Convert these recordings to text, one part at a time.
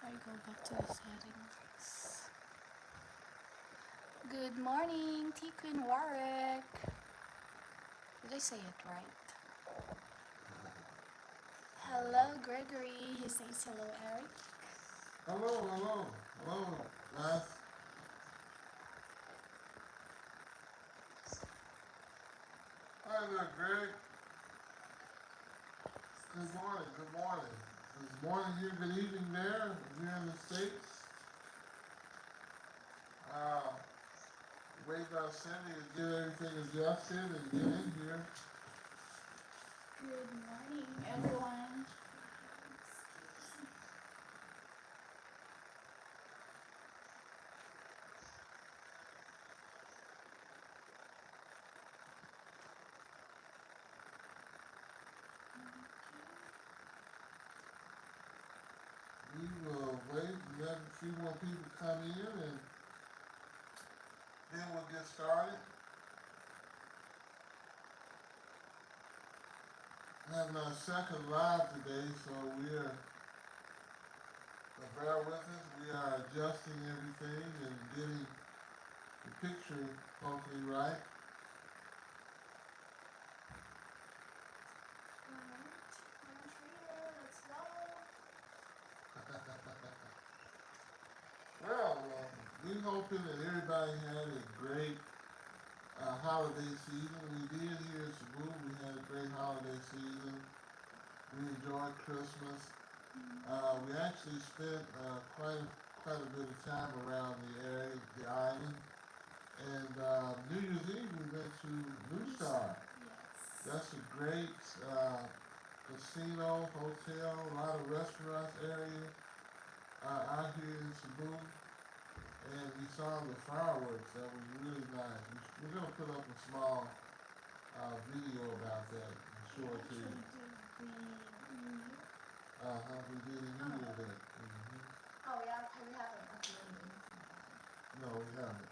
I go back to the settings. Good morning, Tikun Warwick. Did I say it right? Hello, Gregory. He says hello, Eric. Hello, guys. Hi there, Greg. Good morning. Good morning here, good evening there, here in the States. Uh, waiting on Cindy to get everything adjusted and get in here. Good morning, everyone. We will wait and let a few more people come in and then we'll get started. Having our second live today, so bear with us. We are adjusting everything and getting the picture hopefully right. Let's go. Well, we hoping that everybody had a great holiday season. We did here at Cebu. We had a great holiday season. We enjoyed Christmas. We actually spent quite a bit of time around the area, the island. And New Year's Eve we went to New Star. Yes. That's a great casino, hotel, a lot of restaurants area out here in Cebu. And we saw the fireworks. That was really nice. We're going to put up a small video about that and show it to you. We did a New Year event. Oh, yeah, we haven't uploaded. No, we haven't.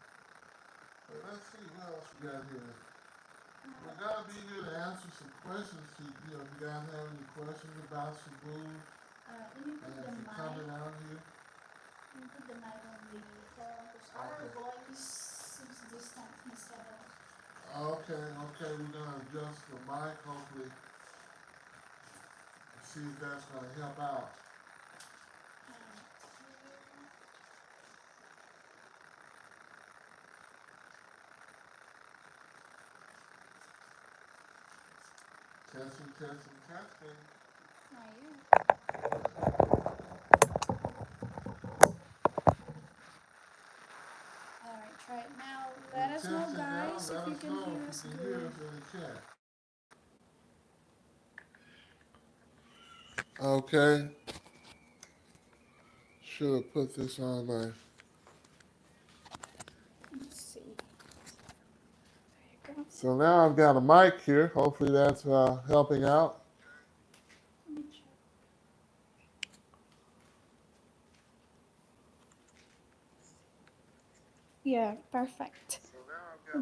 But let's see what else we got here. We're going to be here to answer some questions to you. If you guys have any questions about Cebu Let me put and the if mic. you're coming out here. Let me put the mic on the phone because our voice seems distant instead of. Okay. We're going to adjust the mic, hopefully. See if that's going to help out. Testing. Not you. Alright, try it now. Let us know, guys, if you can hear us good. Hear us in the chat. Okay. Should have put this on my. Let's see. There you go. So now I've got a mic here. Hopefully that's helping out. Let me check. Yeah, perfect.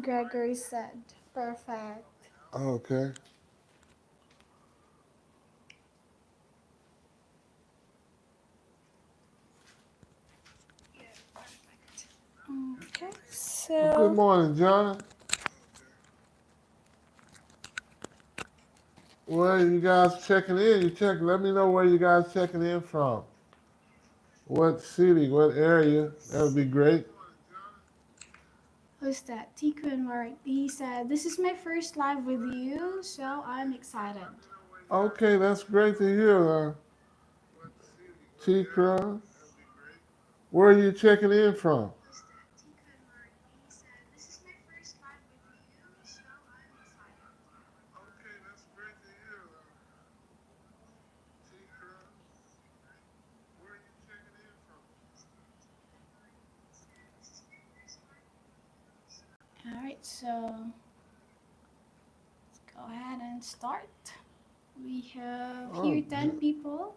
Gregory said perfect. Okay. Okay, Good so morning, John. Where are you guys checking in? Let me know where you guys checking in from. What city, what area? That would be great. who's that? Tiku and Mark. He said, "This is my first live with you, so I'm excited." Okay, that's great to hear, T-Cross. Where are you checking in from? Okay, that's great to hear, T-Cross. Where are you checking in from? Alright, so let's go ahead and start. We have here 10 people.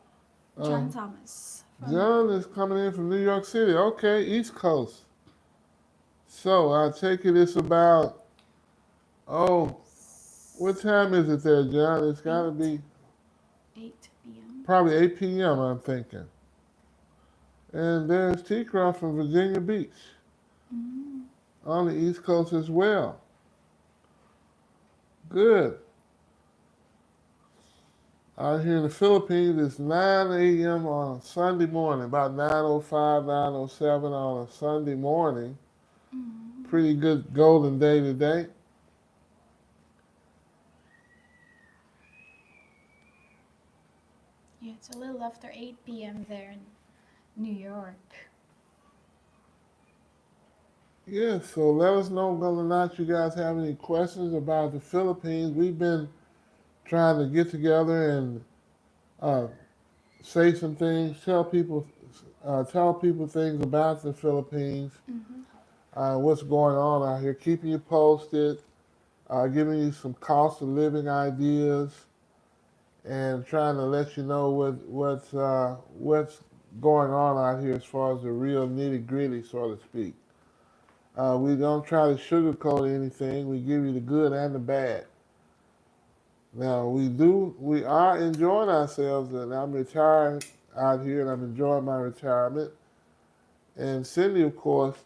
John Thomas. John is coming in from New York City. Okay, East Coast. So I take it it's about, oh, what time is it there, John? It's got to be 8 p.m. probably 8 p.m., I'm thinking. And there's T-Crum from Virginia Beach on the East Coast as well. Good. Out here in the Philippines, it's 9 a.m. on a Sunday morning, about 9:05, 9:07 on a Sunday morning. Pretty good golden day today. Yeah, it's a little after 8 p.m. there in New York. Yeah, so let us know whether or not you guys have any questions about the Philippines. We've been trying to get together and uh, say some things, tell people things about the Philippines, what's going on out here, keeping you posted, giving you some cost of living ideas, and trying to let you know what's going on out here as far as the real nitty gritty, so to speak. We don't try to sugarcoat anything. We give you the good and the bad. Now we are enjoying ourselves, and I'm retired out here, and I'm enjoying my retirement. And Cindy, of course,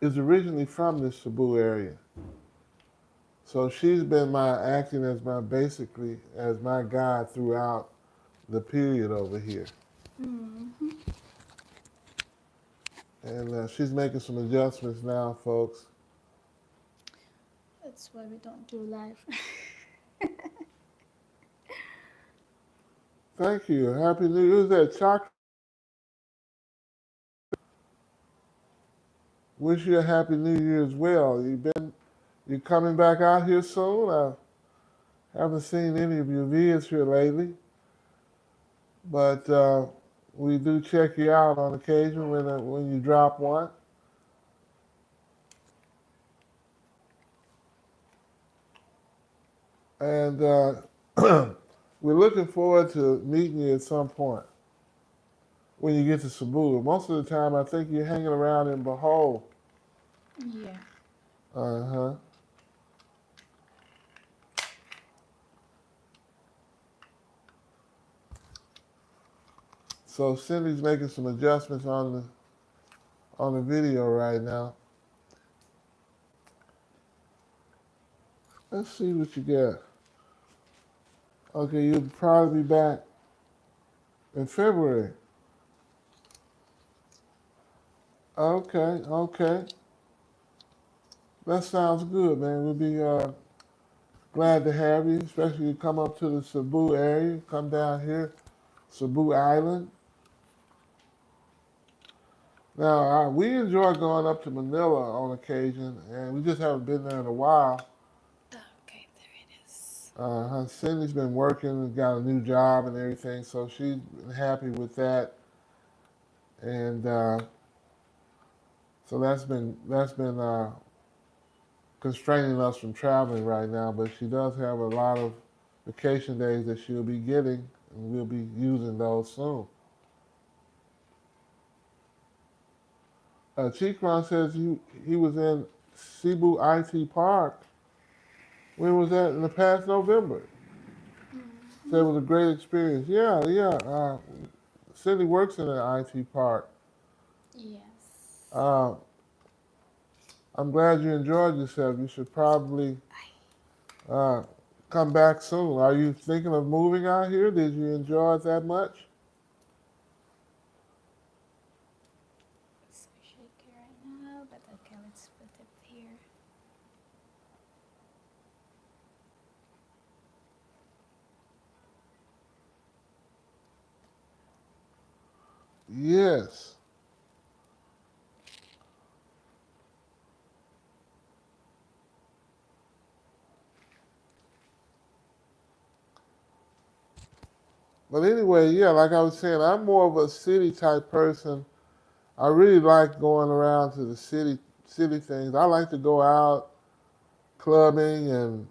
is originally from the Cebu area, so she's been acting as my guide throughout the period over here. And she's making some adjustments now, folks. That's why we don't do live. Thank you. Happy New Year. Who's that? Chocolate. Wish you a happy New Year as well. You coming back out here soon? I haven't seen any of your vids here lately, but we do check you out on occasion when you drop one. And we're looking forward to meeting you at some point when you get to Cebu. Most of the time, I think you're hanging around in Bohol. Yeah. Uh-huh. So Cindy's making some adjustments on the video right now. Let's see what you got. Okay, you'll probably be back in February. Okay. That sounds good, man. We'll be glad to have you, especially you come up to the Cebu area, come down here, Cebu Island. Now, we enjoy going up to Manila on occasion, and we just haven't been there in a while. Okay, there it is. Cindy's been working, got a new job and everything, so she's been happy with that. And so that's been constraining us from traveling right now, but she does have a lot of vacation days that she'll be getting, and we'll be using those soon. Chikron says he was in Cebu IT Park. When was that? In the past November. Said it was a great experience. Yeah. Cindy works in an IT park. Yes. I'm glad you enjoyed yourself. You should probably come back soon. Are you thinking of moving out here? Did you enjoy it that much? So shaky right now, but okay, let's put it here. Yes. But anyway, yeah, like I was saying, I'm more of a city type person. I really like going around to the city things. I like to go out clubbing and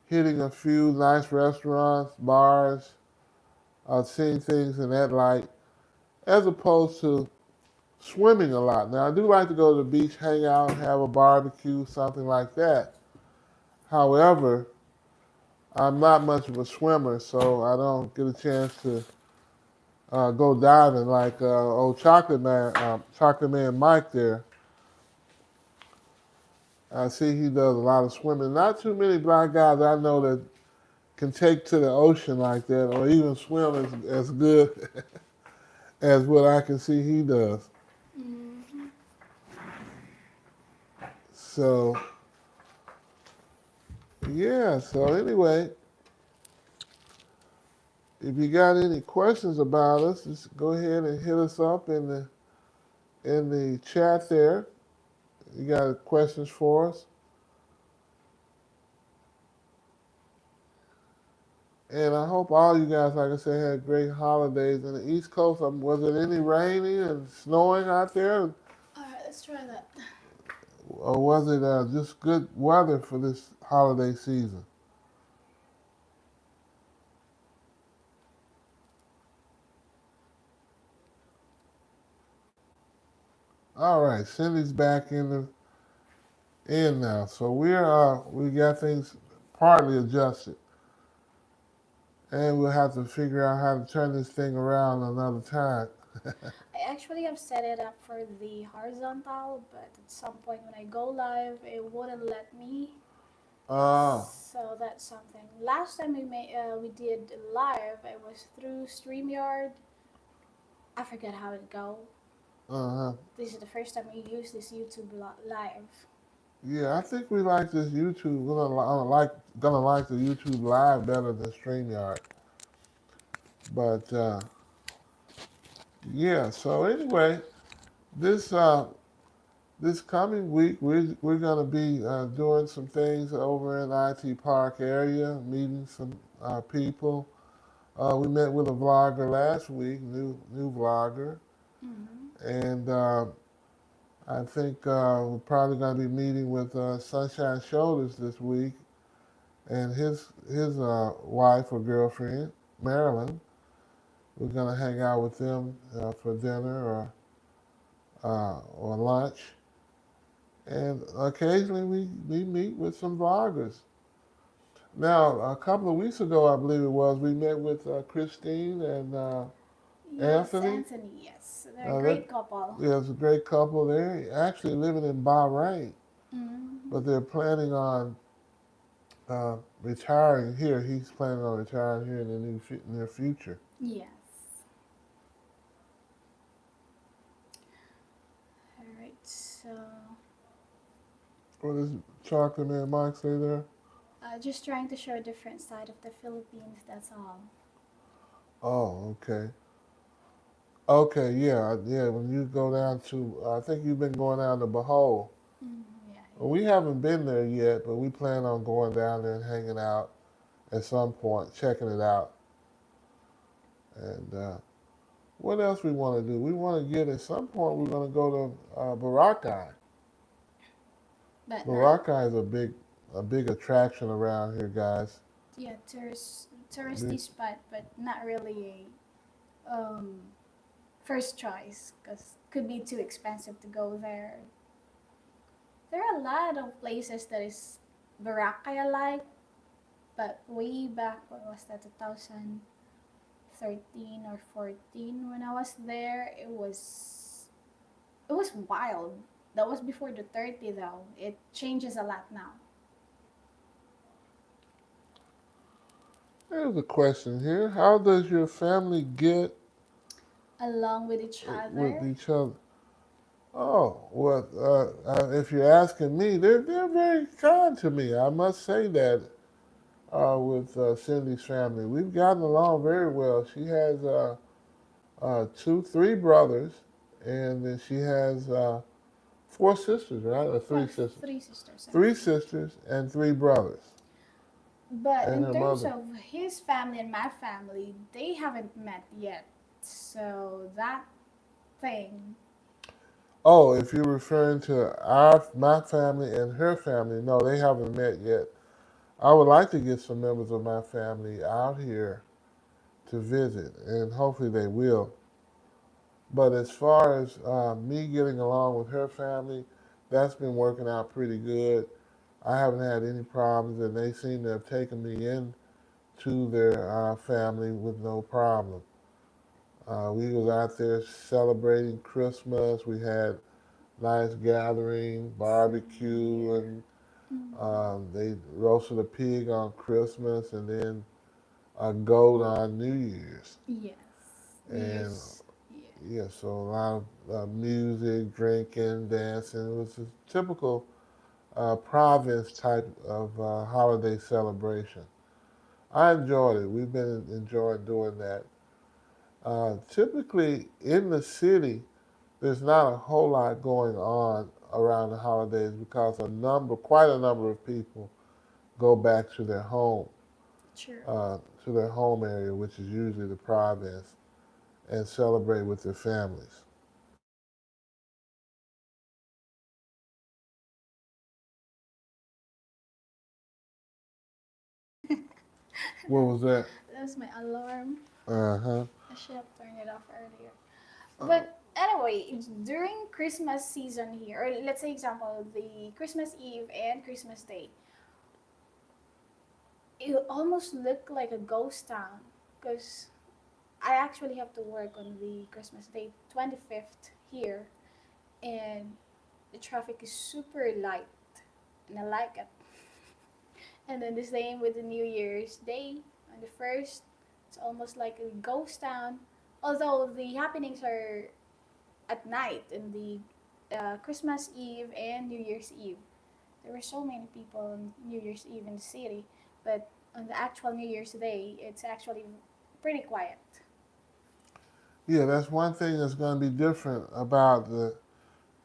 hitting a few nice restaurants, bars, seeing things in that light, as opposed to swimming a lot. Now, I do like to go to the beach, hang out, have a barbecue, something like that. However, I'm not much of a swimmer, so I don't get a chance to go diving like old Chocolate Man Mike there. I see he does a lot of swimming. Not too many black guys I know that can take to the ocean like that or even swim as good as what I can see he does. Mm-hmm. So, yeah, so anyway, if you got any questions about us, just go ahead and hit us up in the chat there. You got questions for us? And I hope all you guys, like I said, had great holidays. In the East Coast, was it any rainy and snowing out there? Alright, let's try that. Or was it just good weather for this holiday season? All right, Cindy's back in now. So we got things partly adjusted. And we'll have to figure out how to turn this thing around another time. I actually have set it up for the horizontal, but at some point when I go live, it wouldn't let me. Oh, So that's something. Last time we did live, it was through StreamYard. I forget how it go. uh-huh. This is the first time we use this YouTube live. Yeah, I think we like this YouTube. Gonna like the YouTube Live better than StreamYard. But yeah. So anyway, this this coming week we're gonna be doing some things over in IT Park area, meeting some people. We met with a vlogger last week, new vlogger, Mm-hmm. and I think we're probably gonna be meeting with Sunshine Shoulders this week and his wife or girlfriend, Marilyn. We're gonna hang out with them for dinner or lunch, and occasionally we meet with some vloggers. Now, a couple of weeks ago, I believe it was, we met with Christine and Yes, Anthony. Anthony. Yes, they're a great couple. There's a great couple there, actually living in Bahrain, Mm-hmm. but they're planning on retiring here. He's planning on retiring here in the near future. Yes. All right. So, What does Chocolate Man Mike say there? just trying to show a different side of the Philippines. That's all. Oh, okay. Okay, yeah, yeah. When you go down to, I think you've been going down to Bohol. Yeah. Well, we haven't been there yet, but we plan on going down there and hanging out at some point, checking it out. And what else we want to do? We want to get at some point. We're going to go to Boracay. But not. Boracay is a big attraction around here, guys. Yeah, touristy spot, but not really a first choice because could be too expensive to go there. There are a lot of places that is Boracay like, but way back, what was that, 2013 or 14 when I was there, it was wild. That was before the 30 though. It changes a lot now. There's a question here. How does your family get Along with each with other. each other? Oh, well, if you're asking me, they're very kind to me. I must say that with Cindy's family, we've gotten along very well. She has three brothers, and then she has four sisters, right? Or three Four, sisters? three sisters, I Three think. sisters and three brothers, But and in her terms mother. of his family and my family, they haven't met yet. So that thing, Oh, if you're referring to my family and her family, no, they haven't met yet. I would like to get some members of my family out here to visit, and hopefully they will. But as far as me getting along with her family, that's been working out pretty good. I haven't had any problems, and they seem to have taken me in to their family with no problem. We was out there celebrating Christmas. We had nice gathering, Same barbecue, here. and Mm. they roasted a pig on Christmas, and then a goat on New Year's. Yes. New And Year's. Yeah. yeah, so a lot of music, drinking, dancing. It was a typical province type of holiday celebration. I enjoyed it. We've been enjoying doing that. Typically in the city, there's not a whole lot going on around the holidays because quite a number of people go back True. to their home area, which is usually the province, and celebrate with their families. What was that? That's my alarm. Uh huh. I should have turned it off earlier. Uh, But anyway, during Christmas season here, or let's say example, the Christmas Eve and Christmas Day, it almost look like a ghost town because I actually have to work on the Christmas Day, 25th here, and the traffic is super light, and I like it. And then the same with the New Year's Day on the first, it's almost like a ghost town. Although the happenings are at night in the Christmas Eve and New Year's Eve. There were so many people on New Year's Eve in the city, but on the actual New Year's Day, it's actually pretty quiet. yeah, that's one thing that's going to be different about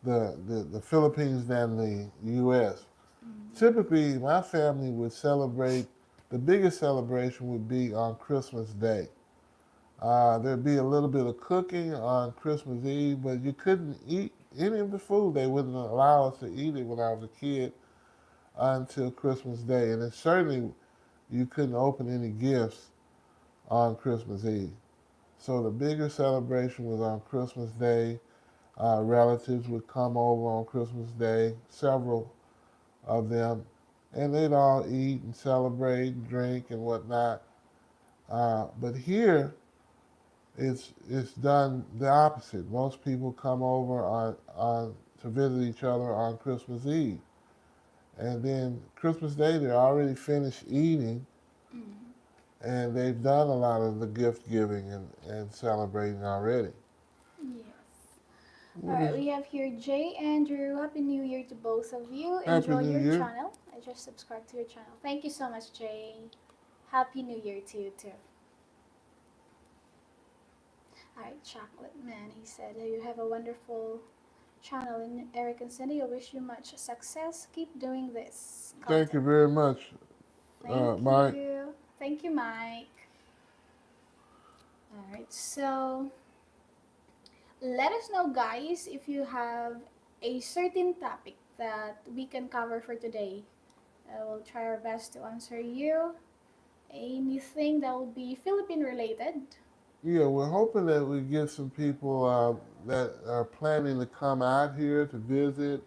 the Philippines than the U.S. Mm. Typically, my family would celebrate, the biggest celebration would be on Christmas Day. There'd be a little bit of cooking on Christmas Eve, but you couldn't eat any of the food. They wouldn't allow us to eat it when I was a kid until Christmas Day. And then certainly you couldn't open any gifts on Christmas Eve. So the bigger celebration was on Christmas Day. Relatives would come over on Christmas Day, several of them, and they'd all eat and celebrate and drink and whatnot. But here, it's done the opposite. Most people come over on to visit each other on Christmas Eve, and then Christmas Day they're already finished eating, Mm. and they've done a lot of the gift giving and celebrating already. Yes. All What right, is we have here Jay Andrew. Happy New Year to both of you. Happy Enjoy New your Year? channel. I just subscribed to your channel. Thank you so much, Jay. Happy New Year to you too. All right, Chocolate Man. He said you have a wonderful channel, and Eric and Cindy, I wish you much success. Keep doing this Thank you content. very much, Thank Mike. you. Thank you, Mike. All right, so let us know, guys, if you have a certain topic that we can cover for today. We'll try our best to answer you. Anything that will be Philippine related. Yeah, we're hoping that we get some people that are planning to come out here to visit,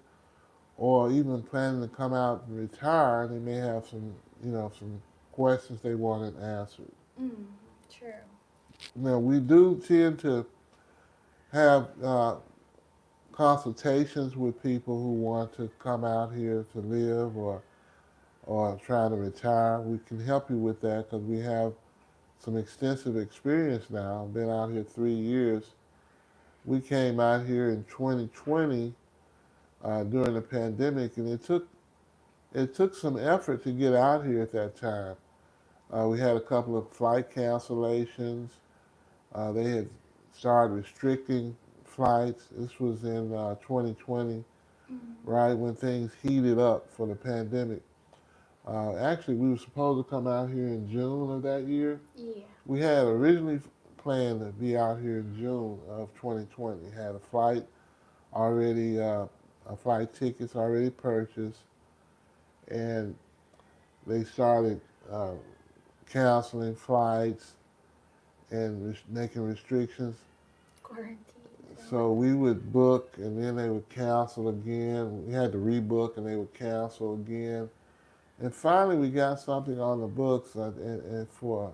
or even planning to come out and retire. They may have some questions they wanted answered. Mm, true. Now, we do tend to have consultations with people who want to come out here to live or trying to retire. We can help you with that because we have some extensive experience now. I've been out here 3 years. We came out here in 2020 during the pandemic, and it took some effort to get out here at that time. We had a couple of flight cancellations. They had started restricting flights. This was in 2020, Mm, right when things heated up for the pandemic. Actually, we were supposed to come out here in June of that year. yeah. We had originally planned to be out here in June of 2020. Had already, a flight tickets already purchased, and they started uh, canceling flights and making restrictions. Quarantines and So whatnot. we would book, and then they would cancel again. We had to rebook, and they would cancel again. And finally, we got something on the books, and for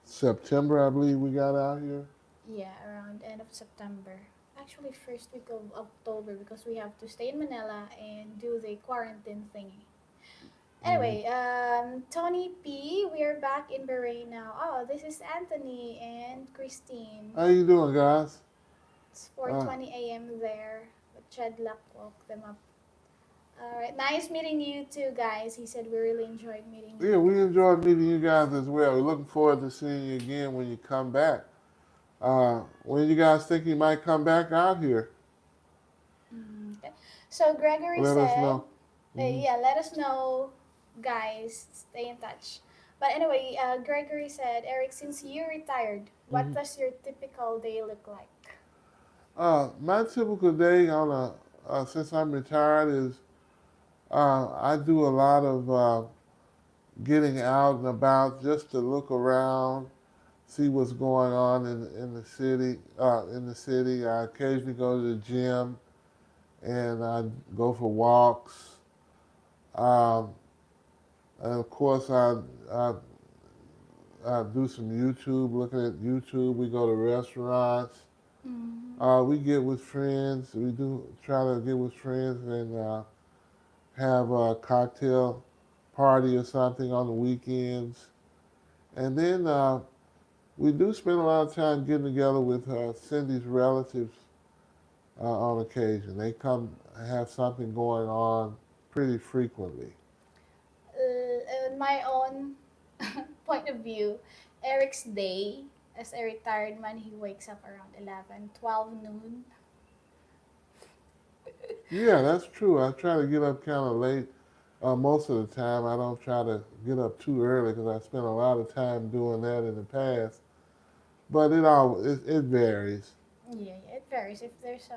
September, I believe we got out here. Yeah, around end of September. Actually, first week of October because we have to stay in Manila and do the quarantine thingy. Hmm. Anyway, Tony P, we are back in Bahrain now. Oh, this is Anthony and Christine. How you doing, guys? It's Uh, 4:20 a.m. there. But Chedlock woke them up. All right, nice meeting you too, guys. He said we really enjoyed meeting yeah, you we guys. enjoyed meeting you guys as well. We're looking forward to seeing you again when you come back. When you guys think you might come back out here, Okay. So Gregory let us said, know. Hmm. yeah, let us know, guys. Stay in touch. But anyway, Gregory said, Eric, since you retired, what Hmm. does your typical day look like? My typical day on since I'm retired is I do a lot of getting out and about just to look around, see what's going on in the city. I occasionally go to the gym and I go for walks. Um, and of course, I, I do some YouTube, looking at YouTube. We go to restaurants. Mm-hmm. We get with friends. We do try to get with friends and have a cocktail party or something on the weekends. And then we do spend a lot of time getting together with Cindy's relatives on occasion. They come have something going on pretty frequently. In my own point of view, Eric's day as a retired man, he wakes up around 11, 12 noon. Yeah, that's true. I try to get up kind of late. Most of the time, I don't try to get up too early because I spent a lot of time doing that in the past. But it varies. Yeah, yeah, it varies. If there's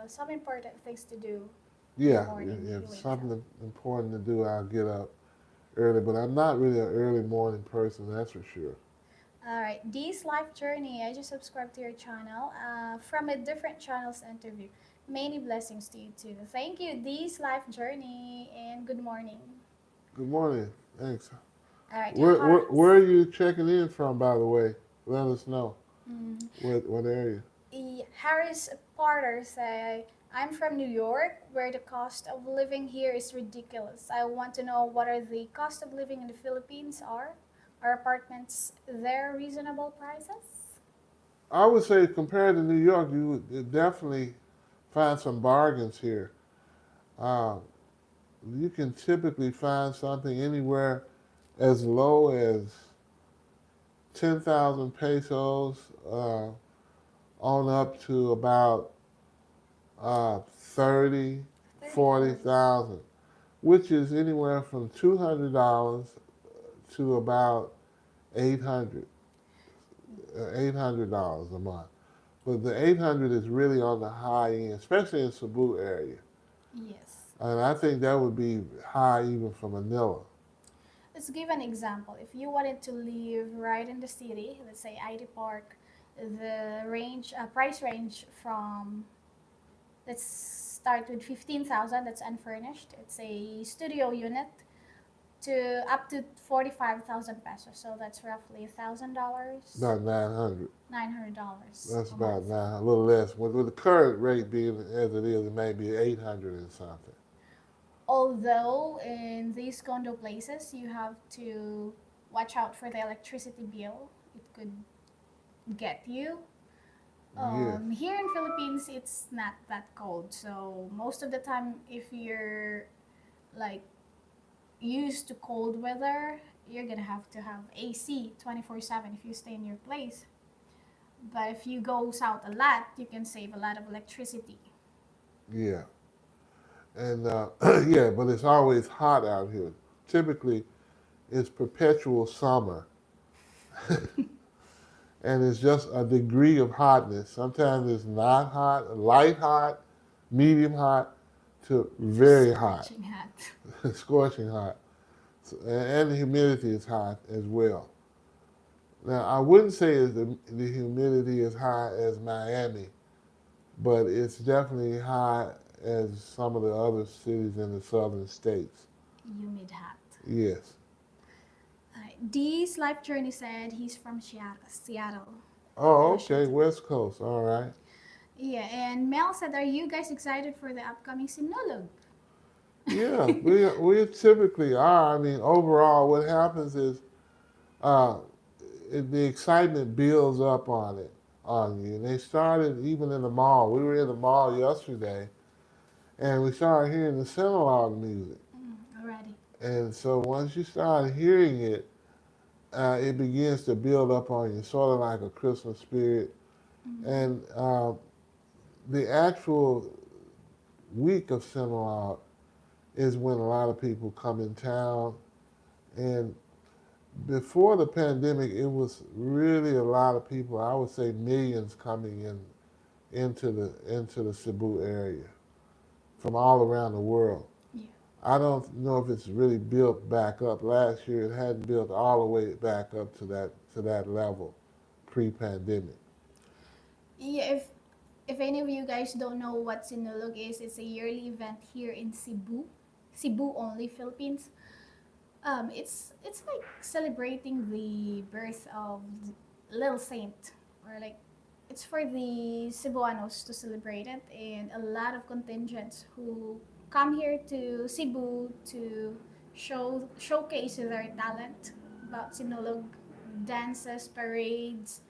some important things to do in the Yeah, morning, he if wakes up. something important to do, I'll get up early. But I'm not really an early morning person, that's for sure. All right, Dee's Life Journey. I just subscribed to your channel from a different channel's interview. Many blessings to you too. Thank you, Dee's Life Journey, and good morning. Good morning. Thanks. All right, Where Horace. are you checking in from, by the way? Let us know. Mm, What area? Harris Porter say, I'm from New York, where the cost of living here is ridiculous. I want to know what are the cost of living in the Philippines are. Are apartments there reasonable prices? I would say compared to New York, you would definitely find some bargains here. Uh, you can typically find something anywhere as low as 10,000 pesos on up to about 30, 30, 40. 40,000, which is anywhere from $200 to about 800, $800 a month. But the 800 is really on the high end, especially in Cebu area. Yes. And I think that would be high even for Manila. Let's give an example. If you wanted to live right in the city, let's say ID Park, the price range from, let's start with 15,000, that's unfurnished. It's a studio unit to up to 45,000 pesos. So that's roughly $1,000, About 900. $900 That's a about month. 900, a little less. With the current rate being as it is, it may be 800 and something. Although in these condo places, you have to watch out for the electricity bill. It could get you. Yes. Here in Philippines, it's not that cold. So most of the time, if you're like used to cold weather, you're gonna have to have AC 24/7 if you stay in your place. But if you go south a lot, you can save a lot of electricity. Yeah. And yeah, but it's always hot out here. Typically, it's perpetual summer, and it's just a degree of hotness. Sometimes it's not hot, light hot, medium hot, to very hot, Scorching hot. scorching hot. And the humidity is high as well. Now, I wouldn't say the humidity is high as Miami, but it's definitely high as some of the other cities in the southern states. Humid hot. Yes. Dee's life journey said he's from Seattle. Oh, Ocean. okay, West Coast. All right. Yeah, and Mel said, "Are you guys excited for the upcoming Sinulog?" Yeah, we typically are. I mean, overall, what happens is uh, the excitement builds up on you. And they started even in the mall. We were in the mall yesterday, and we started hearing the Sinulog music. Already. And so once you start hearing it, it begins to build up on you, sort of like a Christmas spirit. And the actual week of Sinulog is when a lot of people come in town. And before the pandemic, it was really a lot of people. I would say millions coming in into the Cebu area from all around the world. Yeah. I don't know if it's really built back up. Last year, it hadn't built all the way back up to that level pre-pandemic. Yeah, if any of you guys don't know what Sinulog is, it's a yearly event here in Cebu, Cebu only, Philippines. It's like celebrating the birth of Little Saint, or like it's for the Cebuanos to celebrate it, and a lot of contingents who come here to Cebu to showcase their talent about Sinulog dances, parades.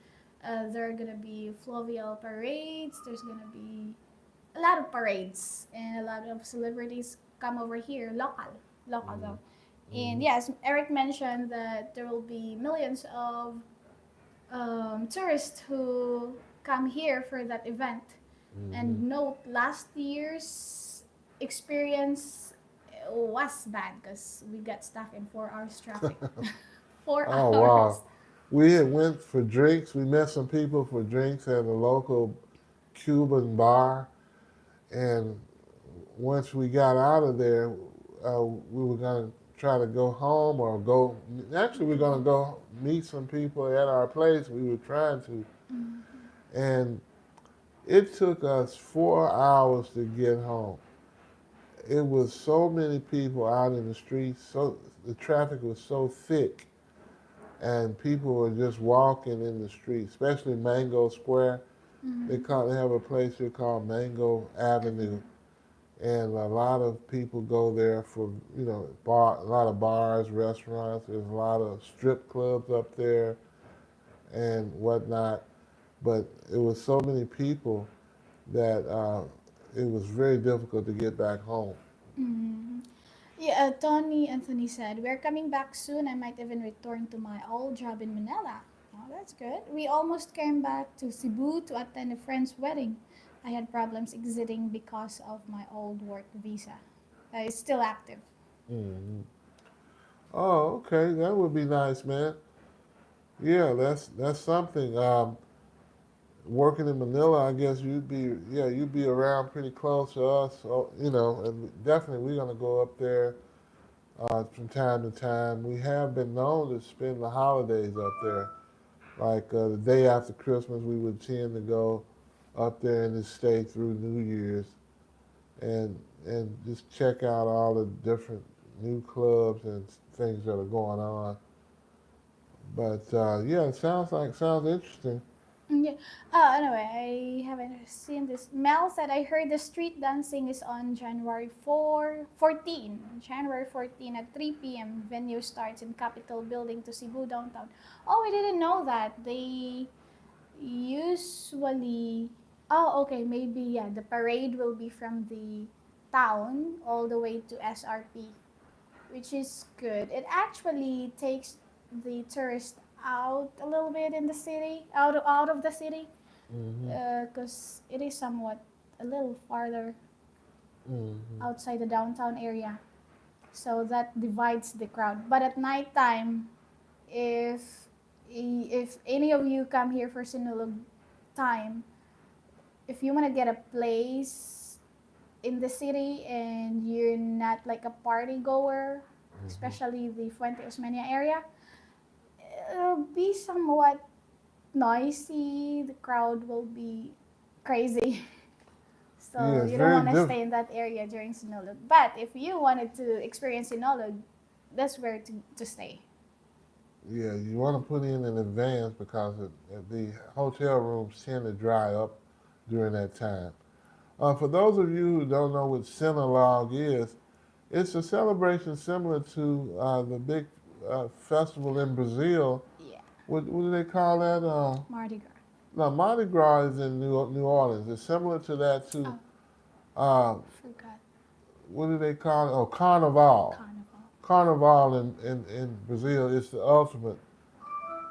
There are gonna be fluvial parades. There's gonna be a lot of parades, and a lot of celebrities come over here, local Mm-hmm. though. And yes, Eric mentioned that there will be millions of tourists who come here for that event. Mm-hmm. And note, last year's experience was bad because we got stuck in 4 hours traffic. Four Oh hours. wow, we had went for drinks. We met some people for drinks at a local Cuban bar, and once we got out of there, we were gonna try to go home or go. Actually, we are gonna go meet some people at our place. We were trying to, Mm-hmm. and it took us 4 hours to get home. It was so many people out in the streets. So the traffic was so thick, and people were just walking in the street, especially Mango Square. Mm-hmm. They have a place here called Mango Avenue, and a lot of people go there for a lot of bars, restaurants. There's a lot of strip clubs up there and whatnot. But it was so many people that it was very difficult to get back home. Mm-hmm. Yeah, Tony Anthony said, "We're coming back soon. I might even return to my old job in Manila." Oh, that's good. We almost came back to Cebu to attend a friend's wedding. I had problems exiting because of my old work visa. That is still active. Hmm. Oh, okay, that would be nice, man. Yeah, that's something. Working in Manila, I guess you'd be around pretty close to us, so, and definitely we're gonna go up there from time to time. We have been known to spend the holidays up there. Like the day after Christmas, we would tend to go up there and just stay through New Year's and just check out all the different new clubs and things that are going on. But yeah, sounds interesting. Yeah. Anyway, I haven't seen this. Mel said, "I heard the street dancing is on January 14 at 3 p.m. Venue starts in Capitol Building to Cebu downtown." Oh, I didn't know that. They usually. Oh, okay. Maybe, yeah. The parade will be from the town all the way to SRP, which is good. It actually takes the tourist out a little bit in the city, out of the city, Hmm. because it is somewhat a little farther Hmm. outside the downtown area. So that divides the crowd. But at nighttime, if if any of you come here for Sinulog time, if you want to get a place in the city and you're not like a party goer, Hmm. especially the Fuente Osmeña area, it'll be somewhat noisy. The crowd will be crazy. Yeah, So it's you don't very want to different. stay in that area during Sinulog. But if you wanted to experience Sinulog, that's where to stay. Yeah, you want to put in advance because the hotel rooms tend to dry up during that time. For those of you who don't know what Sinulog is, it's a celebration similar to the big festival in Brazil. Yeah. What do they call that? Mardi Gras. No, Mardi Gras is in New Orleans. It's similar to that too. Oh, forgot. What do they call it? Oh, Carnival. Carnival. Carnival in Brazil is the ultimate.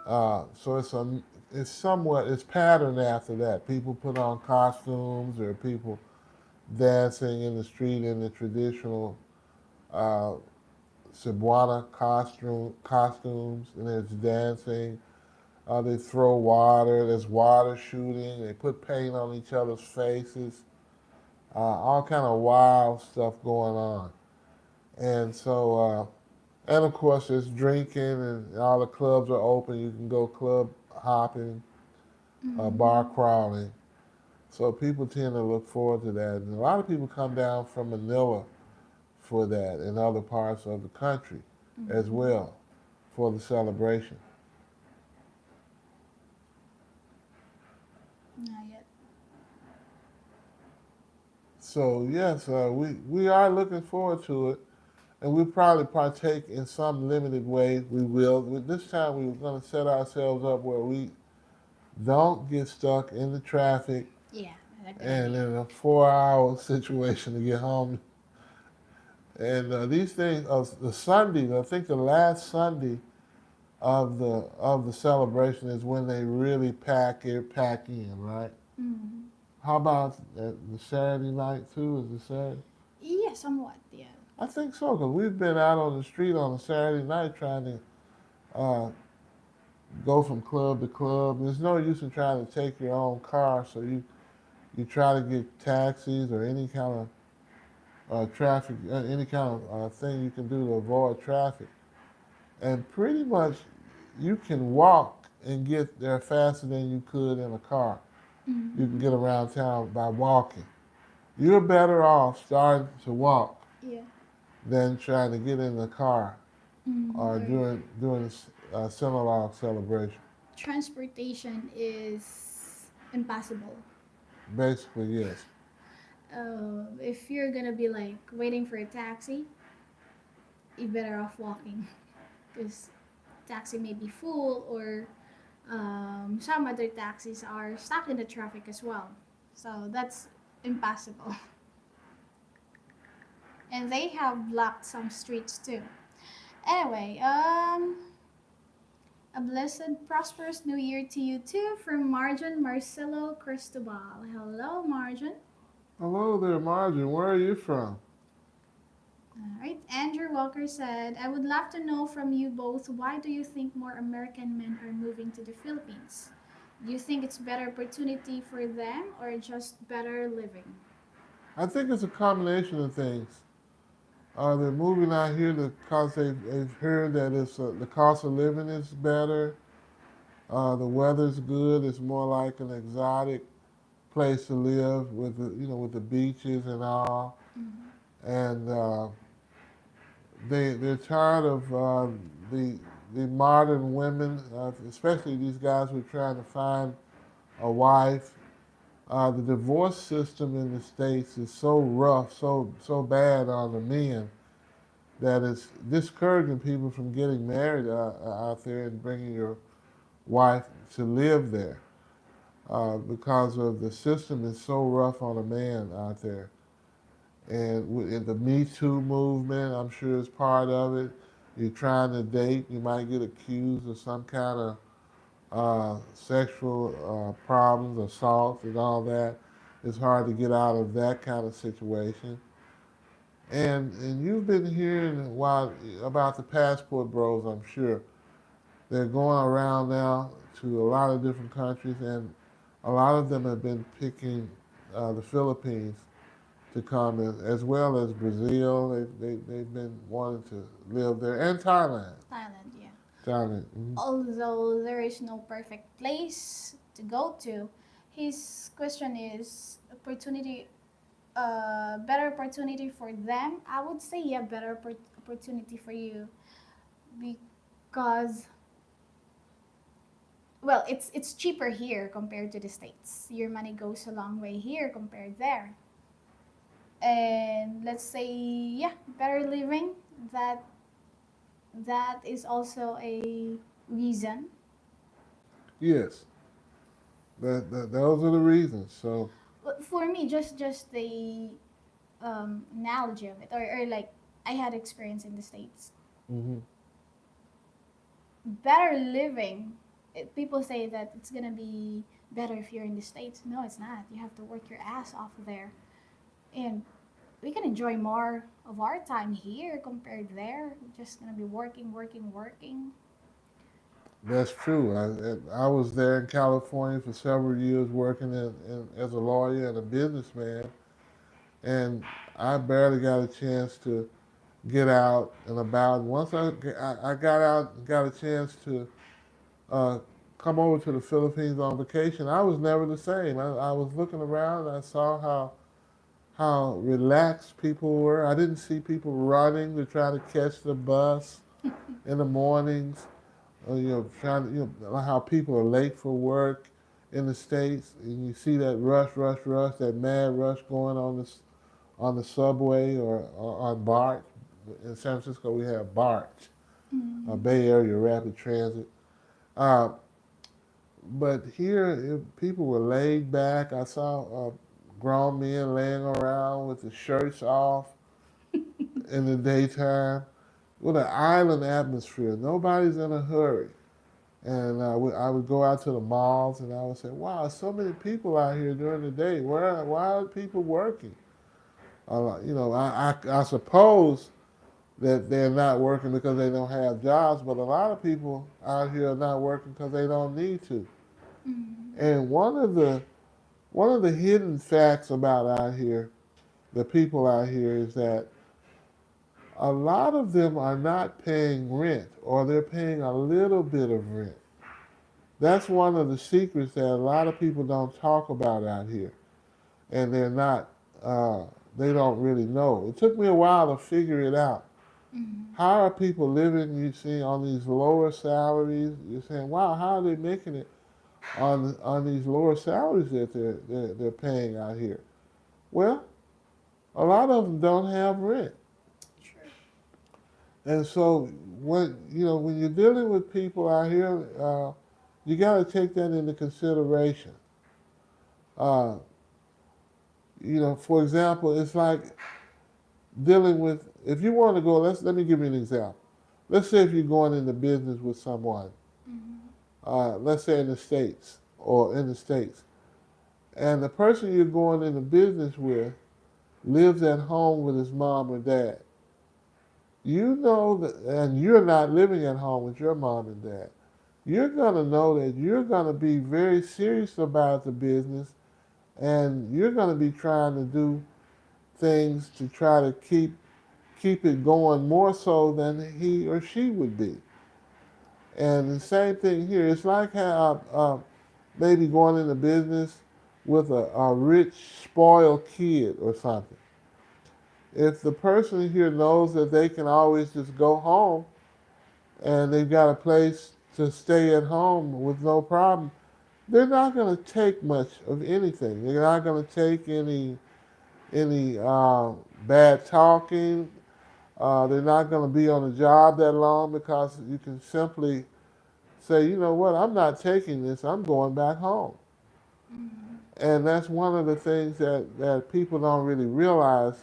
So it's somewhat it's patterned after that. People put on costumes or people dancing in the street in the traditional uh, Cebuana costumes, and there's dancing. They throw water. There's water shooting. They put paint on each other's faces. All kind of wild stuff going on. And so, and of course, there's drinking, and all the clubs are open. You can go club hopping, bar Mm-hmm. crawling. So people tend to look forward to that. And a lot of people come down from Manila for that and other parts of the country as Mm-hmm. well for the celebration. Not yet. So yes, we are looking forward to it, and we'll probably partake in some limited way. We will. This time we were going to set ourselves up where we don't get stuck in the traffic Yeah, that's a good and idea. in a 4 hour situation to get home. And these things, the Sunday, I think the last Sunday of the celebration is when they really pack in, right? Mm-hmm. How about the Saturday night too? Is it Saturday? Yeah, somewhat. Yeah. I think so, because we've been out on the street on a Saturday night trying to uh, go from club to club. There's no use in trying to take your own car, so you try to get taxis or any kind of traffic, any kind of thing you can do to avoid traffic. And pretty much you can walk and get there faster than you could in a car. You can Mm-hmm. get around town by walking. You're better off starting to walk Yeah. than trying to get in the car Mm-hmm. Or during the Sinulog celebration. transportation is impossible. Basically, yes. If you're gonna be like waiting for a taxi, you better off walking because taxi may be full or some other taxis are stuck in the traffic as well. So that's impossible. And they have blocked some streets too. Anyway, a blessed, prosperous new year to you too from Marjan Marcelo Cristobal. Hello, Marjan. Hello there, Margin. Where are you from? All right. Andrew Walker said, I would love to know from you both why do you think more American men are moving to the Philippines? Do you think it's better opportunity for them or just better living? I think it's a combination of things. They're moving out here because they've heard that the cost of living is better. The weather's good. It's more like an exotic place to live with with the beaches and all. Mm-hmm. And they're tired of the the modern women, especially these guys who are trying to find a wife. The divorce system in the states is so rough, so bad on the men that it's discouraging people from getting married out there and bringing your wife to live there because of the system is so rough on a man out there. And the Me Too movement, I'm sure is part of it. You're trying to date, you might get accused of some kind of sexual problems, assault, and all that. It's hard to get out of that kind of situation. And you've been hearing about the passport bros, I'm sure. They're going around now to a lot of different countries, and a lot of them have been picking the Philippines to come in, as well as Brazil. They've been wanting to live there, and Thailand. Thailand, yeah. Thailand. Mhm. Although there is no perfect place to go to, his question is opportunity, better opportunity for them. I would say yeah, better opportunity for you because well, it's cheaper here compared to the states. Your money goes a long way here compared there. And let's say, yeah, better living, that that is also a reason. Yes, those are the reasons. So, But for me, just the analogy of it, or like I had experience in the states. hmm Better living, people say that it's gonna be better if you're in the states. No, it's not. You have to work your ass off there, and we can enjoy more of our time here compared there. We're just gonna be working, working, working. that's true. I was there in California for several years working as a lawyer and a businessman, and I barely got a chance to get out and about. Once I got out and got a chance to uh, come over to the Philippines on vacation, I was never the same. I was looking around and I saw how relaxed people were. I didn't see people running to try to catch the bus in the mornings. Trying to, how people are late for work in the states, and you see that rush, rush, rush, that mad rush going on the subway or on BART. In San Francisco, we have BART, Mm. Bay Area Rapid Transit. Uh, but here, people were laid back. I saw grown men laying around with the shirts off in the daytime with an island atmosphere. Nobody's in a hurry. And I would go out to the malls and I would say, wow, so many people out here during the day. Why are people working? I suppose that they're not working because they don't have jobs, but a lot of people out here are not working because they don't need to. Mm. And one of the hidden facts about out here, the people out here, is that a lot of them are not paying rent, or they're paying a little bit of rent. That's one of the secrets that a lot of people don't talk about out here, and uh, they don't really know. It took me a while to figure it out. Mm. How are people living? You see, on these lower salaries. You're saying, "Wow, how are they making it on these lower salaries that they're paying out here?" Well, a lot of them don't have rent, True. and so when you're dealing with people out here, you got to take that into consideration. Uh, for example, it's like dealing with, if you want to go, let me give you an example. Let's say if you're going into business with someone, Mm. let's say in the States, and the person you're going into business with lives at home with his mom or dad. You know that, and you're not living at home with your mom and dad. You're going to know that you're going to be very serious about the business, and you're going to be trying to do things to try to keep it going more so than he or she would be. And the same thing here. It's like how maybe going into business with a rich, spoiled kid or something. If the person here knows that they can always just go home and they've got a place to stay at home with no problem, they're not going to take much of anything. They're not going to take any bad talking. They're not going to be on the job that long because you can simply say, you know what, I'm not taking this, I'm going back home. Mm. And that's one of the things that people don't really realize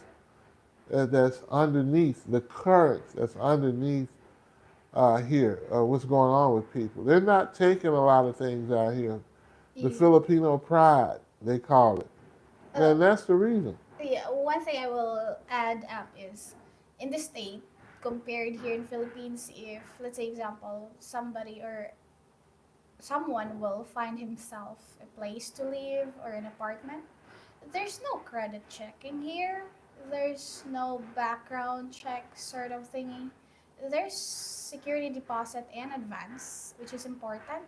that's underneath, the current that's underneath here, what's going on with people. They're not taking a lot of things out here. The You, Filipino pride, they call it. uh, And that's the reason. yeah, one thing I will add up is in the state compared here in Philippines, if let's say example somebody or someone will find himself a place to live or an apartment, there's no credit checking here. There's no background check sort of thingy. There's security deposit and advance, which is important.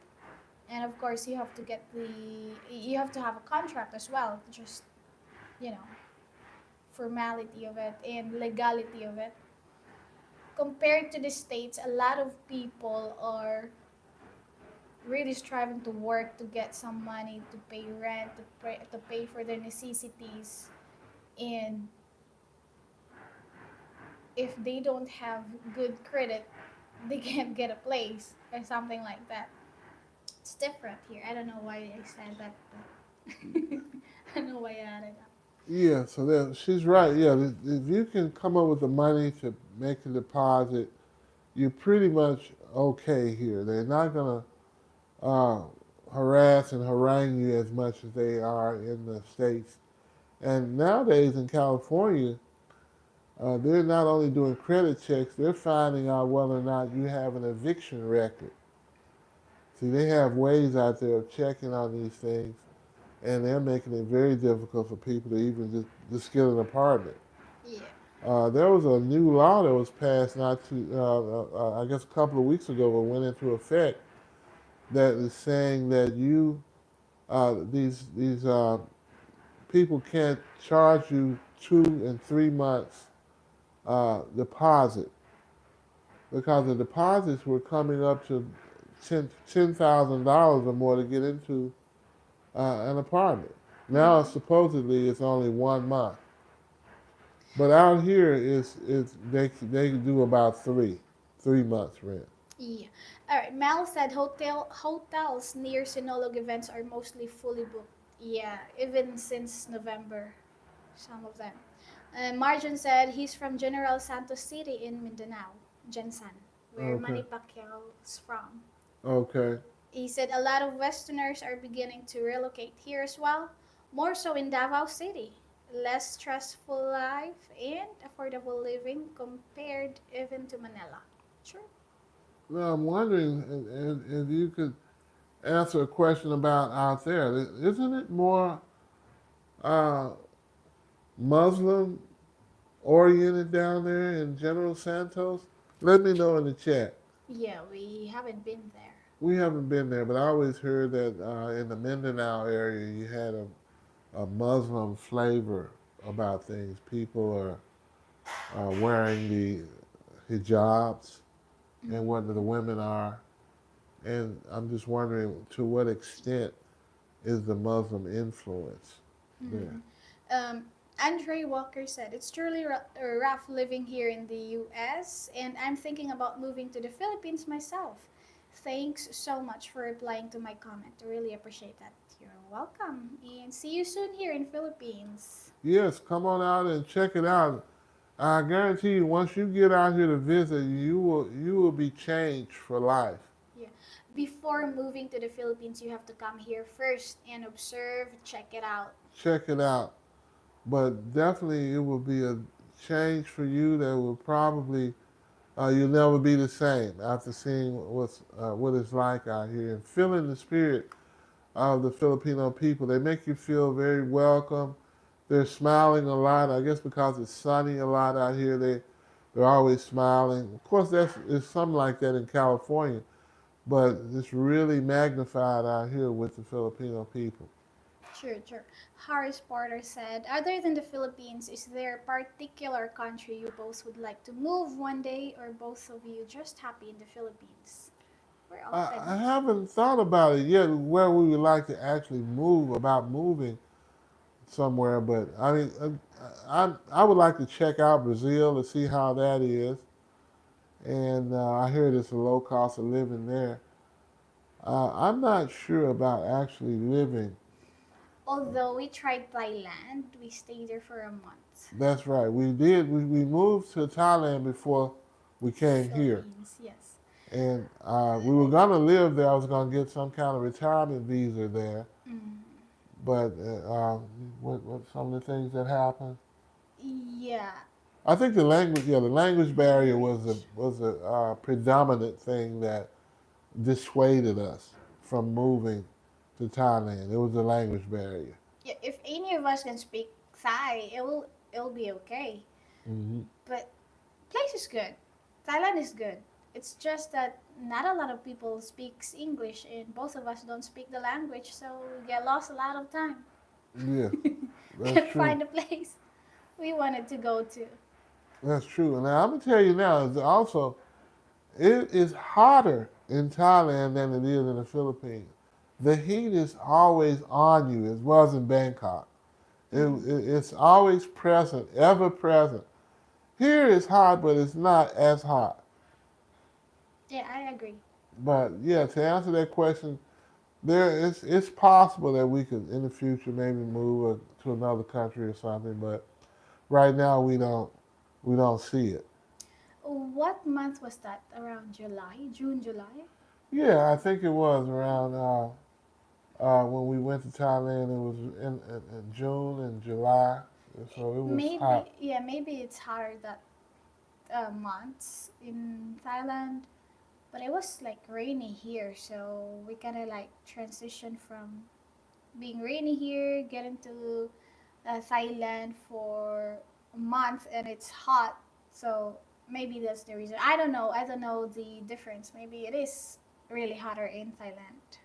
And of course, you have to have a contract as well, just, you know, formality of it and legality of it. Compared to the states, a lot of people are really striving to work to get some money to pay rent, to pay for their necessities. And if they don't have good credit, they can't get a place or something like that. It's different here. I don't know why I said that, but I don't know why I added that. Yeah, so she's right. Yeah, if you can come up with the money to make a deposit, you're pretty much okay here. They're not gonna uh, harass and harangue you as much as they are in the states. And nowadays in California, they're not only doing credit checks; they're finding out whether or not you have an eviction record. See, they have ways out there of checking on these things, and they're making it very difficult for people to even just get an apartment. Yeah. There was a new law that was passed not too, I guess, a couple of weeks ago, but went into effect that is saying that these people can't charge you 2 and 3 months deposit because the deposits were coming up to $10,000 or more to get into an apartment. Now supposedly it's only 1 month, but out here they do about 3 months rent. Yeah. All right. Mel said hotels near Sinulog events are mostly fully booked. Yeah, even since November, some of them. Marjan said he's from General Santos City in Mindanao, Jensan, where Okay. Manny Pacquiao's from. Okay. He said a lot of Westerners are beginning to relocate here as well, more so in Davao City. Less stressful life and affordable living compared even to Manila. True. Now I'm wondering if you could answer a question about out there. Isn't it more uh, Muslim oriented down there in General Santos? Let me know in the chat. Yeah, we haven't been there. We haven't been there, but I always heard that in the Mindanao area you had a Muslim flavor about things. People are wearing the hijabs and Mm-hmm. what the women are. And I'm just wondering to what extent is the Muslim influence there? Mm-hmm. Andre Walker said, it's truly rough living here in the US, and I'm thinking about moving to the Philippines myself. Thanks so much for replying to my comment. I really appreciate that. You're welcome, and see you soon here in Philippines. Yes, come on out and check it out. I guarantee you, once you get out here to visit, you will be changed for life. Yeah. Before moving to the Philippines, you have to come here first and observe, check it out. Check it out. But definitely, it will be a change for you that will probably you'll never be the same after seeing what it's like out here and feeling the spirit of the Filipino people. They make you feel very welcome. They're smiling a lot. I guess because it's sunny a lot out here, they're always smiling. Of course, it's something like that in California, but it's really magnified out here with the Filipino people. Sure, sure. Harris Porter said, other than the Philippines, is there a particular country you both would like to move one day, or both of you just happy in the Philippines? We're I open. haven't thought about it yet where we would like to actually move about moving somewhere, but I mean, I would like to check out Brazil to see how that is, and I heard it's a low cost of living there. I'm not sure about actually living. Although we tried Thailand, we stayed there for a month. That's right. We did. We moved to Thailand before we came here, Philippines, yes. and we were gonna live there. I was gonna get some kind of retirement visa there, Mm. but what some of the things that happened. Yeah, I think the language, yeah, the language barrier language. was a predominant thing that dissuaded us from moving to Thailand. It was the language barrier. Yeah, if any of us can speak Thai, it'll be okay. Hmm. But place is good. Thailand is good. It's just that not a lot of people speaks English, and both of us don't speak the language, so we get lost a lot of time. Yeah, that's Can't true. find a place we wanted to go to. That's true. And now I'm gonna tell you now, is also it is hotter in Thailand than it is in the Philippines. The heat is always on you, as well as in Bangkok. It's always present, ever present. Here it's hot, but it's not as hot. Yeah, I agree. But yeah, to answer that question, it's possible that we could in the future maybe move to another country or something. But right now we don't see it. What month was that? Around July? June, July? Yeah, I think it was around when we went to Thailand. It was in June and July, so it was hot. Maybe, yeah, maybe it's hard that months in Thailand, but it was like rainy here, so we kind of like transitioned from being rainy here, get into Thailand for a month, and it's hot. So maybe that's the reason. I don't know. I don't know the difference. Maybe it is really hotter in Thailand.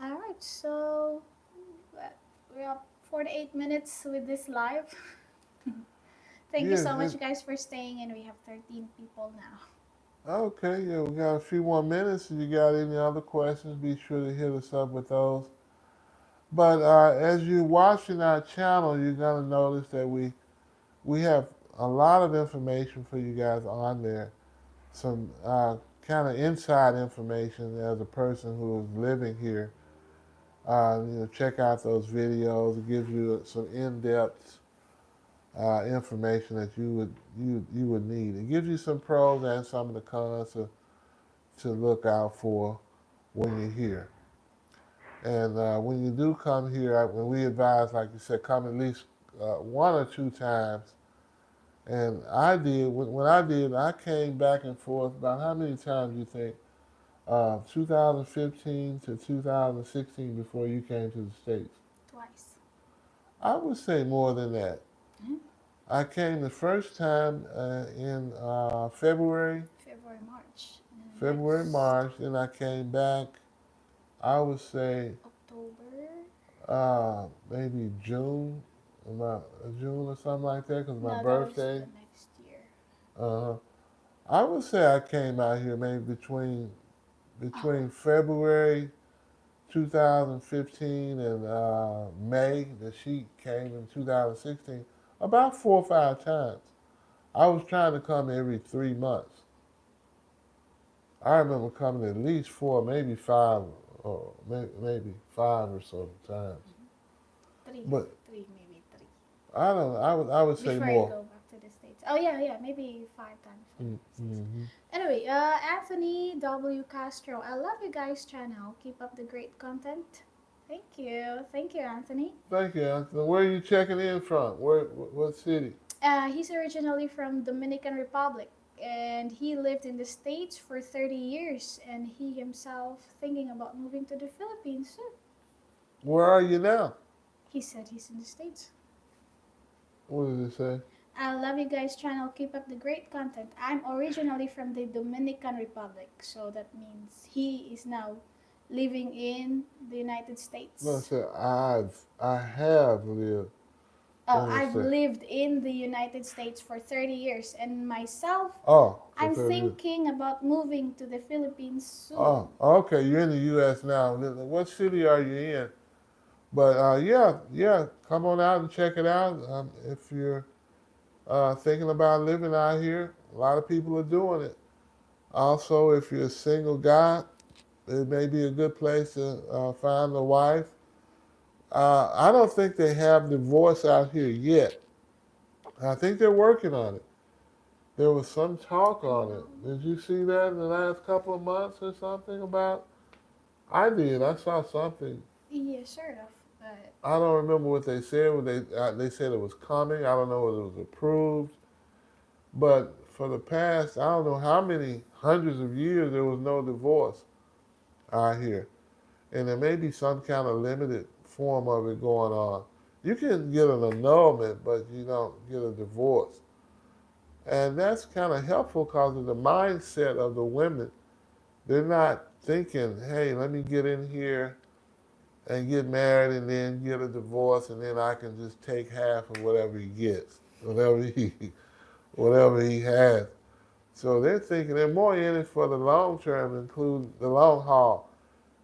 All right, so uh, we're up 48 minutes with this live. Thank you Yeah, so much, guys, for staying, and we have 13 people now. okay. Yeah, we got a few more minutes. If you got any other questions, be sure to hit us up with those. But as you're watching our channel, you're gonna notice that we have a lot of information for you guys on there. Some kind of inside information as a person who is living here. Check out those videos. It gives you some in-depth information that you would need. It gives you some pros and some of the cons to look out for when you're here. And when you do come here, when we advise, like you said, come at least one or two times. And I did, when I did, I came back and forth about how many times you think? 2015 to 2016 before you came to the States. Twice. I would say more than that. Mhm. I came the first time in February, February, March. And February, next March, and I came back, I would say October. maybe June, about June or something like that, because my No, that was birthday. the next year. Uh, I would say I came out here maybe Oh, between February 2015 and May that she came in 2016, about 4 or 5 times. I was trying to come every 3 months. I remember coming at least four, maybe five, or maybe five or so times. three. But Three, maybe three. I don't know. I would say Before I more. go back to the States. Oh, yeah, yeah, maybe 5 times. Mm-hmm. Anyway, Anthony W. Castro, I love you guys' channel. Keep up the great content. Thank you. Thank you, Anthony. Thank you, Anthony. Where are you checking in from? What city? He's originally from Dominican Republic and he lived in the States for 30 years and he himself thinking about moving to the Philippines soon. Where are you now? He said he's in the States. What does it say? I love you guys' channel. Keep up the great content. I'm originally from the Dominican Republic, so that means he is now living in the United No, it States. said I have lived Oh, in the I've state. lived in the United States for 30 years, and myself, Oh, for I'm 30 years. thinking about moving to the Philippines Oh, soon. okay. You're in the U.S. now. What city are you in? But yeah, come on out and check it out. If you're thinking about living out here, a lot of people are doing it. Also, if you're a single guy, it may be a good place to find a wife. I don't think they have divorce out here yet. I think they're working on it. There was some talk on it. Did you see that in the last couple of months or something about? I did. I saw something. Yeah, sort of, but I don't remember what they said. They said it was coming. I don't know whether it was approved. But for the past, I don't know how many hundreds of years, there was no divorce out here. And there may be some kind of limited form of it going on. You can get an annulment, but you don't get a divorce. And that's kind of helpful because of the mindset of the women. They're not thinking, hey, let me get in here and get married and then get a divorce and then I can just take half of whatever he gets, whatever he whatever he has. So they're thinking they're more in it for the long term, include the long haul,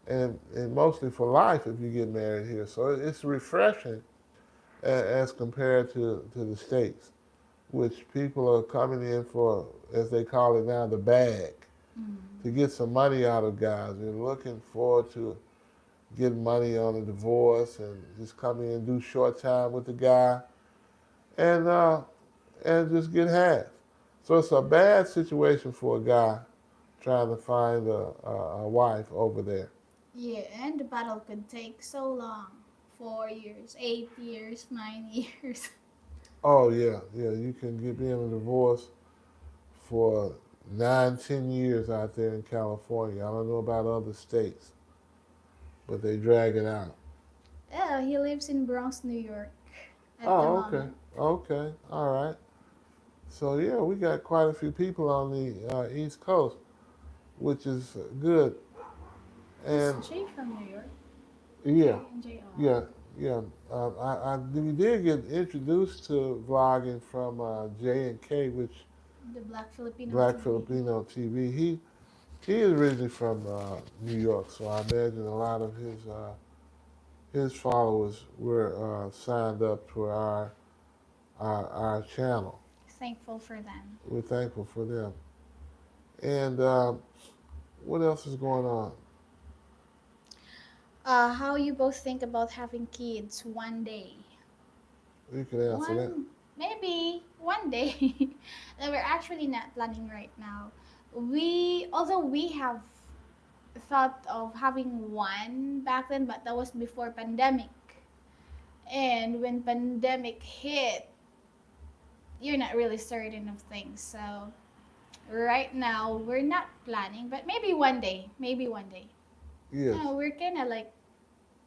and mostly for life if you get married here. So it's refreshing as compared to the States, which people are coming in for, as they call it now, the bag, to get some money out of guys. They're looking forward to getting money on a divorce and just come in and do short time with the guy and uh, and just get half. So it's a bad situation for a guy trying to find a wife over there. Yeah, and the battle could take so long. 4 years, 8 years, 9 years. Oh yeah, yeah. You can get in a divorce for 9, 10 years out there in California. I don't know about other states, but they drag it out. Yeah, he lives in Bronx, New York at the Oh, okay, moment. okay, all right. So yeah, we got quite a few people on the East Coast, which is good. Is And Jay from New York? yeah, Jay and Jay yeah, are. yeah. We did get introduced to vlogging from J and K, which The Black Filipino Black TV. Filipino TV. He is originally from New York, so I imagine a lot of his followers were signed up to our channel. Thankful for them. We're thankful for them. And what else is going on? How you both think about having kids one day? You can answer that. Maybe one day. That we're actually not planning right now. Although we have thought of having one back then, but that was before pandemic. And when pandemic hit, you're not really certain of things. So right now we're not planning, but maybe one day. Maybe one day. Yes. No, we're kind of like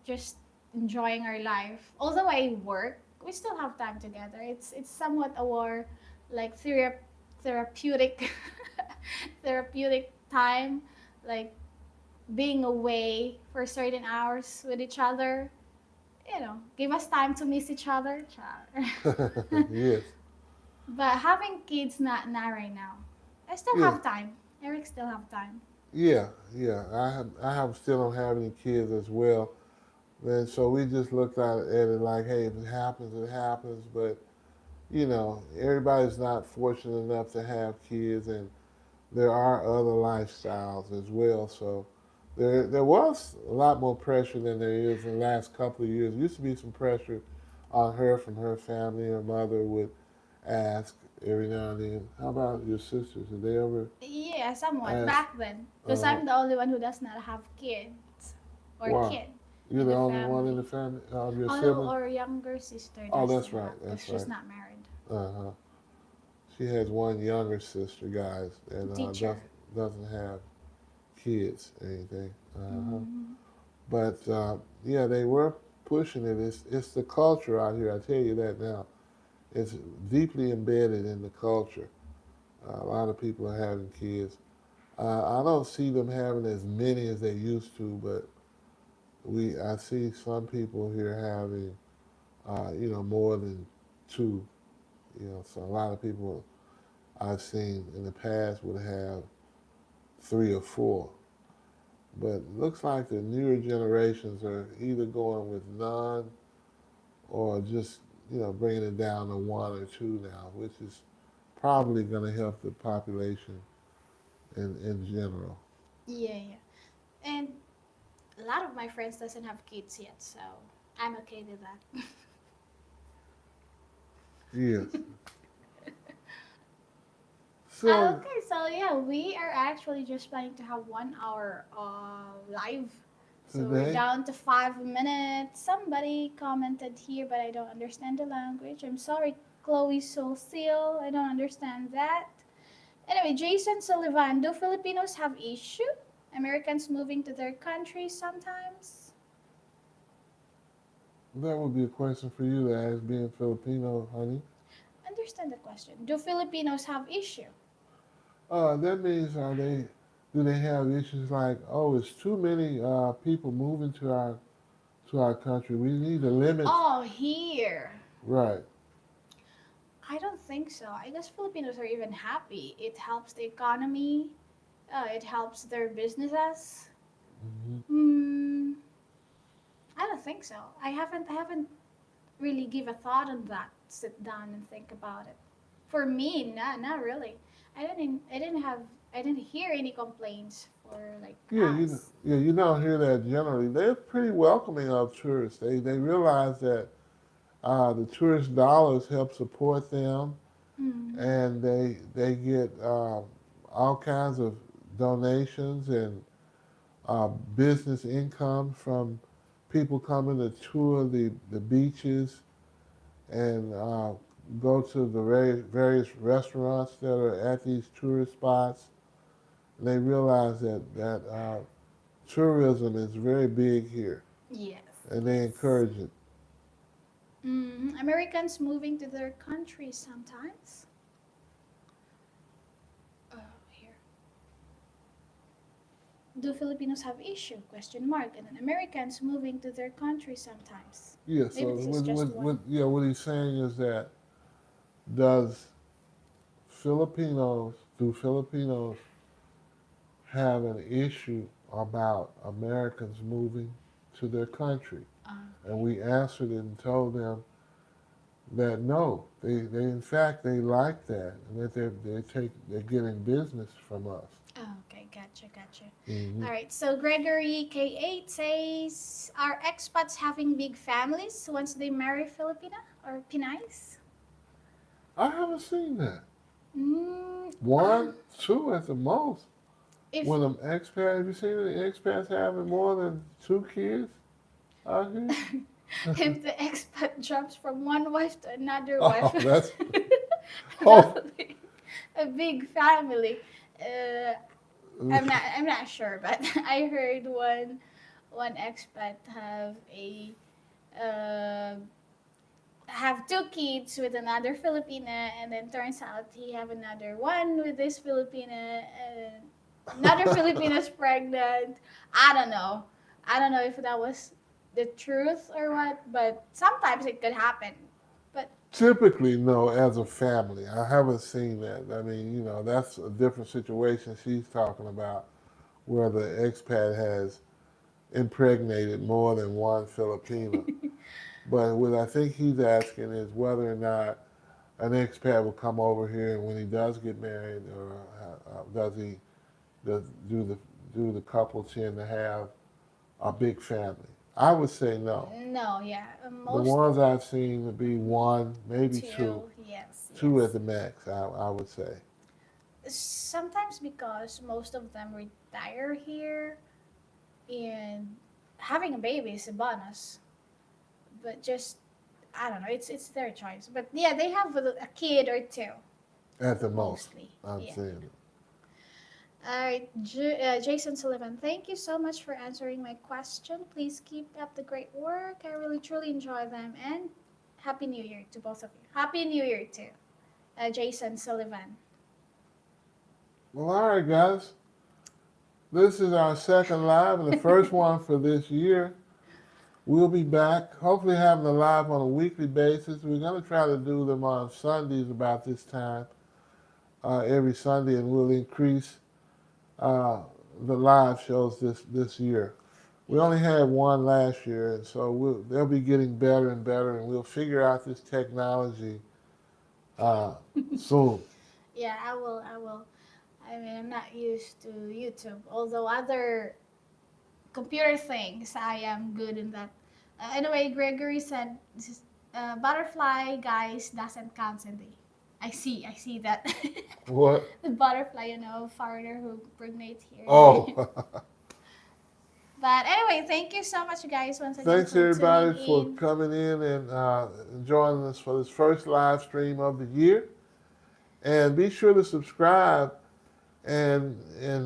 just enjoying our life. Although I work, we still have time together. It's somewhat our like therapeutic therapeutic time, like being away for certain hours with each other. Give us time to miss each other. Yes. But having kids, not right now. I still Yeah. have time. Eric still have time. Yeah. Yeah. I still don't have any kids as well. And so we just looked at it like, hey, if it happens, it happens. But everybody's not fortunate enough to have kids, and there are other lifestyles as well. So there was a lot more pressure than there is in the last couple of years. There used to be some pressure on her from her family. Her mother would ask every now and then, "How about your sisters? Did they ever Yeah, somewhat ask?" back then, because I'm the only one who does not have kids or Why? kid You're in the the only one in the family. family of your Although siblings. our younger sister Oh, does that's have, right. because That's she's right. not married. Uh huh. She has one younger sister, guys, and Teacher. doesn't have kids or anything. Uh-huh. Mm-hmm. But yeah, they were pushing it. It's the culture out here. I tell you that now. It's deeply embedded in the culture. A lot of people are having kids. I don't see them having as many as they used to, but I see some people here having more than two. So a lot of people I've seen in the past would have three or four. But it looks like the newer generations are either going with none or just, bringing it down to one or two now, which is probably going to help the population in general. Yeah, yeah. And a lot of my friends doesn't have kids yet, so I'm okay with that. Yes. So Okay, so yeah, we are actually just planning to have 1 hour live. So we're today, down to 5 minutes. Somebody commented here, but I don't understand the language. I'm sorry, Chloe Solsil. I don't understand that. Anyway, Jason Sullivan. Do Filipinos have issue? Americans moving to their country sometimes? that would be a question for you to ask, being Filipino, honey. Understand the question. Do Filipinos have issue? That means do they have issues like, oh, it's too many people moving to our country. We need to limit. Oh, here. Right. I don't think so. I guess Filipinos are even happy. It helps the economy. It helps their businesses. Hmm. Hmm. I don't think so. I haven't really give a thought on that. Sit down and think about it. For me, not really. I didn't hear any complaints for like us. Yeah, you don't hear that generally. They're pretty welcoming of tourists. They realize that the tourist dollars help support them, Mm. and they get all kinds of donations and business income from people coming to tour the beaches and go to the various restaurants that are at these tourist spots. And they realize that tourism is very big here, Yes, and they yes. encourage it. Americans moving to their country sometimes. Here. Do Filipinos have issue? Question mark. And then Americans moving to their country sometimes. Yeah. Maybe So this is just one. what he's saying is that does Filipinos have an issue about Americans moving to their country? And we answered and told them that no, they in fact they like that, and that they're getting business from us. Oh, okay, gotcha. Hmm. All right, so Gregory K8 says, are expats having big families once they marry Filipina or Pinays? I haven't seen that. Mm, One, two at the most. if When an expat, have you seen any expats having more than two kids out here? if the expat jumps from one wife to another wife, Oh, that's that oh. would be a big family. Uh, I'm not sure, but I heard one expat uh, have two kids with another Filipina, and then turns out he have another one with this Filipina, and another Filipina's pregnant. I don't know. I don't know if that was the truth or what, but sometimes it could happen. But Typically, no, as a family. I haven't seen that. I mean, that's a different situation she's talking about, where the expat has impregnated more than one Filipina. But what I think he's asking is whether or not an expat will come over here, and when he does get married, or does he does do the couple tend to have a big family? I would say no. no, yeah, The most ones I've seen would be one, maybe two, two, yes, two at yes. the max. I would say. Sometimes because most of them retire here, and having a baby is a bonus. But just I don't know. It's their choice. But yeah, they have a kid or two At the most, mostly. I'm Yeah. saying it. All right, Jason Sullivan. Thank you so much for answering my question. Please keep up the great work. I really truly enjoy them, and Happy New Year to both of you. Happy New Year too, Jason Sullivan. Well, all right, guys. This is our second live and the first one for this year. We'll be back, hopefully having a live on a weekly basis. We're going to try to do them on Sundays about this time, every Sunday, and we'll increase uh, the live shows this year. We only had one last year, and so they'll be getting better and better, and we'll figure out this technology uh, soon. Yeah, I will. I will. I mean, I'm not used to YouTube, although other computer things, I am good in that. Anyway, Gregory said, butterfly guys doesn't count in the. I see that. What? The butterfly, foreigner who pregnate here. Oh, But anyway, thank you so much, guys, once again thanks for tuning everybody for in. coming in and joining us for this first live stream of the year. And be sure to subscribe and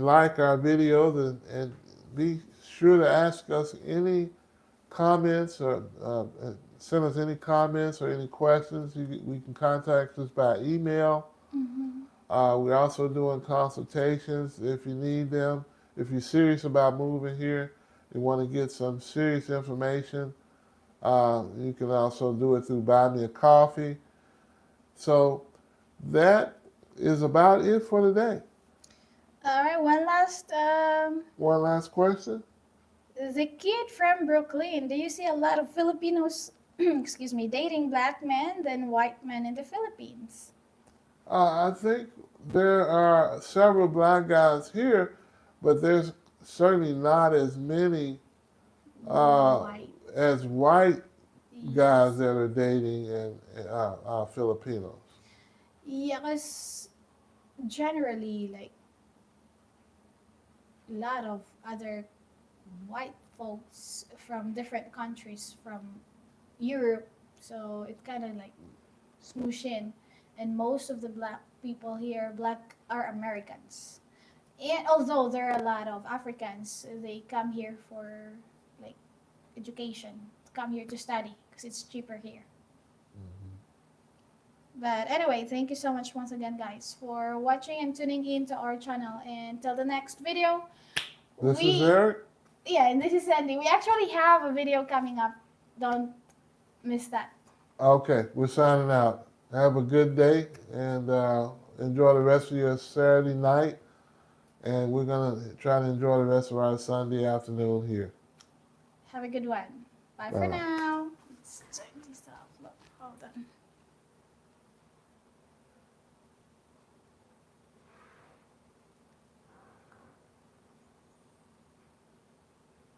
like our videos and be sure to ask us any comments or send us any comments or any questions. We can contact us by email. Mm-hmm. We're also doing consultations if you need them. If you're serious about moving here, you want to get some serious information, you can also do it through Buy Me a Coffee. So that is about it for today. All right, One last question. the kid from Brooklyn. Do you see a lot of Filipinos, excuse me, dating black men than white men in the Philippines? I think there are several black guys here, but there's certainly not as many uh, White. as white guys Yes. that are dating and Filipinos. Yeah, because generally, like, a lot of other white folks from different countries from Europe, so it kind of like smoosh in. And most of the black people here, black are Americans. And although there are a lot of Africans, they come here for like education, come here to study because it's cheaper here. But anyway, thank you so much once again, guys, for watching and tuning in to our channel. And till the next video, This is we Eric. yeah, and this is Sandy. We actually have a video coming up. Don't miss that. Okay, we're signing out. Have a good day and enjoy the rest of your Saturday night. And we're going to try to enjoy the rest of our Sunday afternoon here. Have a good one. Bye for Bye-bye. now. Let's check this out. Look, hold on.